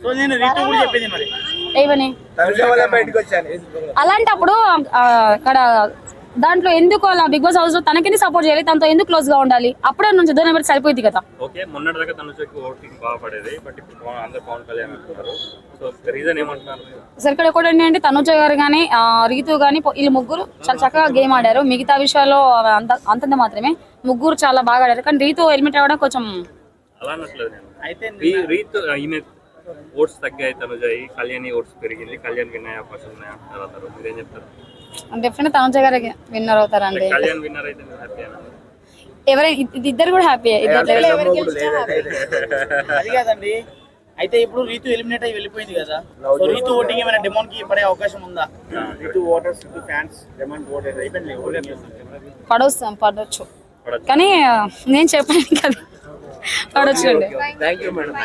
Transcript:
So నేను రీతు కూడా చెప్పింది మరి ఏమని అలాంటప్పుడు అక్కడ దాంట్లో ఎందుకు అలా బిగ్ బాస్ హౌస్ లో తనకి సపోర్ట్ చేయాలి, తనతో ఎందుకు క్లోజ్ గా ఉండాలి? అప్పుడే నుంచి దూరం పెట్టి సరిపోయింది కదా. ఓకే మొన్నటి దాకా తనుజకి ఓటింగ్ బాగా పడేది, బట్ ఇప్పుడు అందరూ పవన్ కళ్యాణ్ అంటున్నారు. సో రీజన్ ఏమంటున్నారు? సార్ ఇక్కడ కూడా ఏంటంటే తనుజ గారు కానీ రీతు కానీ వీళ్ళు ముగ్గురు చాలా చక్కగా గేమ్ ఆడారు. మిగతా విషయాల్లో అంతంత మాత్రమే ముగ్గురు చాలా బాగా ఆడారు. కానీ రీతు ఎలిమినేట్ అవ్వడం కొంచెం అలా అనట్లేదు నేను. అయితే రీతు ఈమె ఓట్స్ తగ్గాయి, తనుజ కళ్యాణి ఓట్స్ పెరిగింది, కళ్యాణ్ విన్ అయ్యే అవకాశం ఉన్నాయి అంటారు. మీరేం చెప్తారు? డెఫినెట్ తనుజ గారు విన్నర్ అవుతారండి. కళ్యాణ్ విన్నర్ అయితే హ్యాపీనా? ఎవరైనా ఇద్దరు కూడా హ్యాపీ. అది కాదండి. అయితే ఇప్పుడు రీతు ఎలిమినేట్ అయ్యి వెళ్ళిపోయింది కదా, సో రీతు ఓటింగ్ ఏమైనా డిమాండ్ కి పడే అవకాశం ఉందా? Rithu voters fans demand voter అయిపోయింది, పడవచ్చు కానీ నేను చెప్పాను కదా పడవచ్చు అండి. Thank you madam.